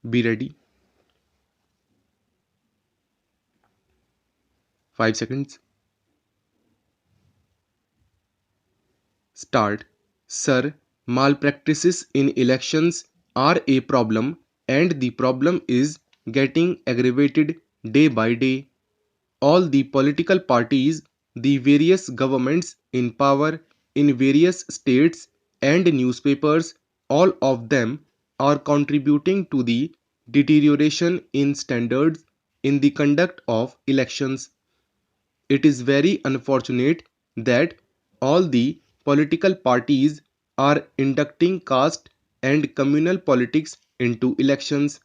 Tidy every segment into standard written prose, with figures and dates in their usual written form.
Be ready. 5 seconds. Start. Sir, malpractices in elections are a problem, and the problem is getting aggravated day by day. All the political parties, the various governments in power in various states, and newspapers, all of them are contributing to the deterioration in standards in the conduct of elections. It is very unfortunate that all the political parties are inducting caste and communal politics into elections.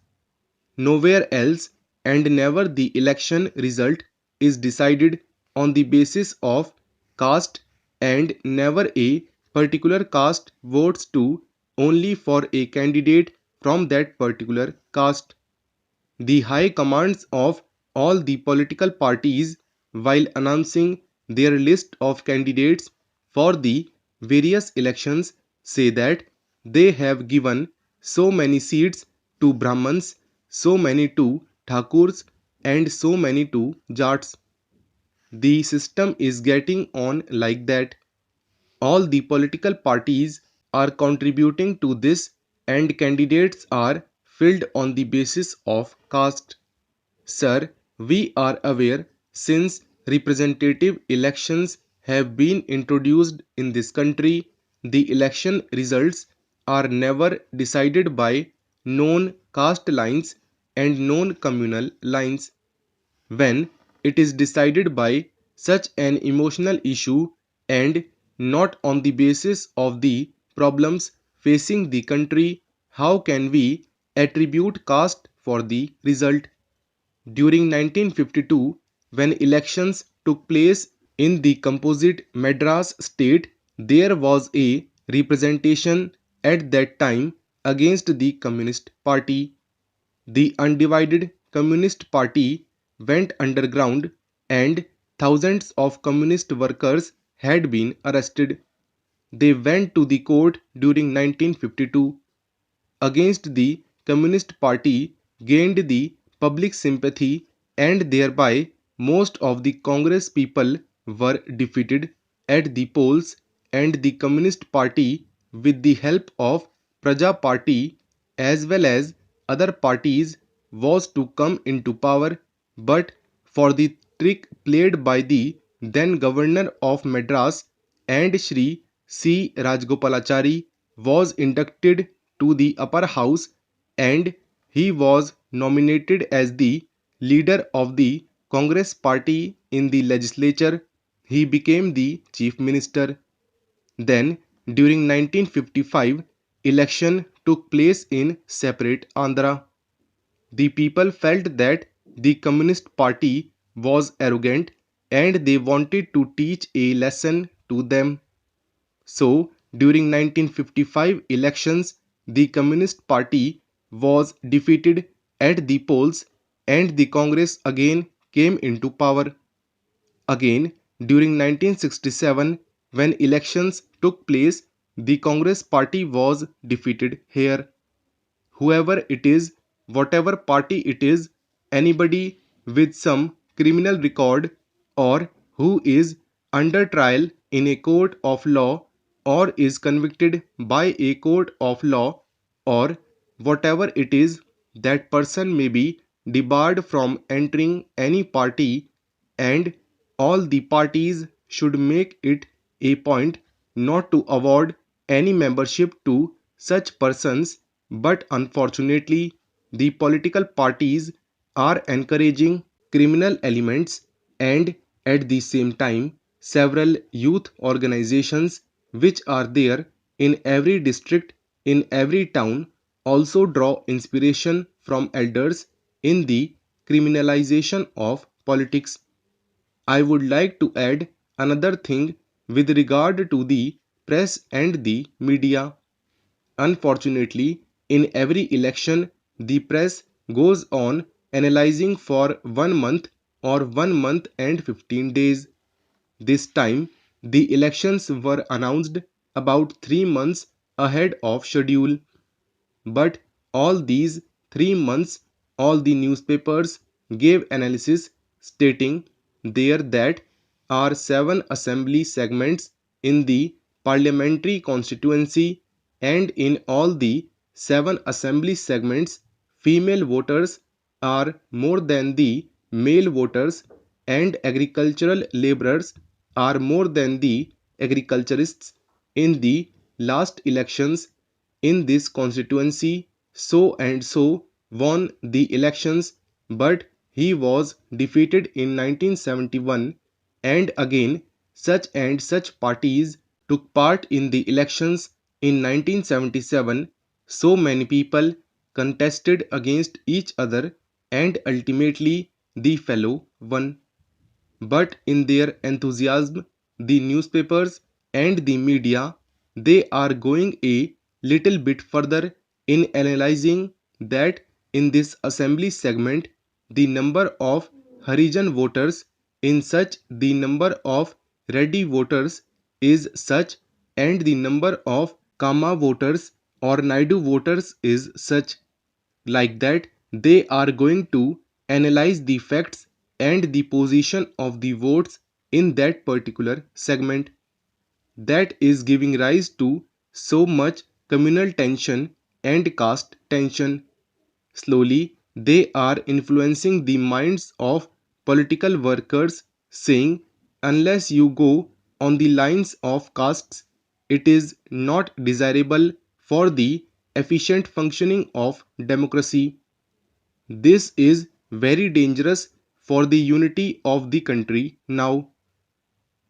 Nowhere else, and never the election result is decided on the basis of caste, and never a particular caste votes to only for a candidate from that particular caste. The high commands of all the political parties, while announcing their list of candidates for the various elections, say that they have given so many seats to Brahmins, so many to Thakurs, and so many to Jats. The system is getting on like that. All the political parties are contributing to this, and candidates are filled on the basis of caste. Sir, we are aware, since representative elections have been introduced in this country, the election results are never decided by known caste lines and known communal lines. When it is decided by such an emotional issue and not on the basis of the problems facing the country, how can we attribute caste for the result? During 1952, when elections took place in the composite Madras state, there was a representation at that time against the Communist Party. The undivided Communist Party went underground, and thousands of communist workers had been arrested. They went to the court during 1952 against the Communist Party, gained the public sympathy, and thereby most of the Congress people were defeated at the polls, and the Communist Party, with the help of Praja Party as well as other parties, was to come into power, but for the trick played by the then governor of Madras, and Shri C. Rajgopalachari was inducted to the upper house, and he was nominated as the leader of the Congress party in the legislature. He became the chief minister. Then, during 1955, election took place in separate Andhra. The people felt that the Communist Party was arrogant, and they wanted to teach a lesson to them. So, during 1955 elections, the Communist Party was defeated at the polls, and the Congress again came into power. Again, during 1967, when elections took place, the Congress Party was defeated here. Whoever it is, whatever party it is, anybody with some criminal record, or who is under trial in a court of law, or is convicted by a court of law, or whatever it is, that person may be debarred from entering any party, and all the parties should make it a point not to award any membership to such persons. But unfortunately, the political parties are encouraging criminal elements, and at the same time, several youth organizations which are there in every district, in every town, also draw inspiration from elders in the criminalization of politics. I would like to add another thing with regard to the press and the media. Unfortunately, in every election, the press goes on analyzing for 1 month or 1 month and 15 days. This time, the elections were announced about 3 months ahead of schedule. But all these 3 months, all the newspapers gave analysis stating there that are 7 assembly segments in the parliamentary constituency, and in all the 7 assembly segments, female voters are more than the male voters, and agricultural laborers are more than the agriculturists. In the last elections in this constituency, so and so won the elections, but he was defeated in 1971, and again such and such parties took part in the elections in 1977. So many people contested against each other, and ultimately the fellow won. But in their enthusiasm, the newspapers and the media, they are going a little bit further in analyzing that in this assembly segment, the number of Harijan voters in such, the number of Reddy voters is such, and the number of Kama voters or Naidu voters is such. Like that, they are going to analyze the facts and the position of the votes in that particular segment. That is giving rise to so much communal tension and caste tension. Slowly, they are influencing the minds of political workers, saying, unless you go on the lines of castes, it is not desirable for the efficient functioning of democracy. This is very dangerous for the unity of the country now.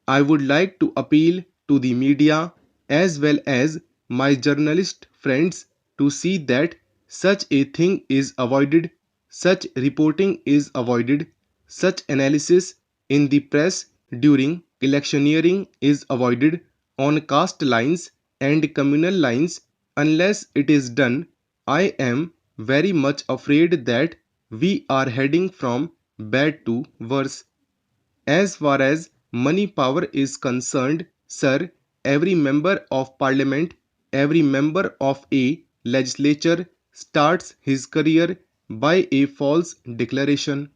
I would like to appeal to the media as well as my journalist friends to see that such a thing is avoided, such reporting is avoided, such analysis in the press during electioneering is avoided on caste lines and communal lines. Unless it is done, I am very much afraid that we are heading from bad to worse. As far as money power is concerned, sir, every member of parliament, every member of a legislature starts his career by a false declaration.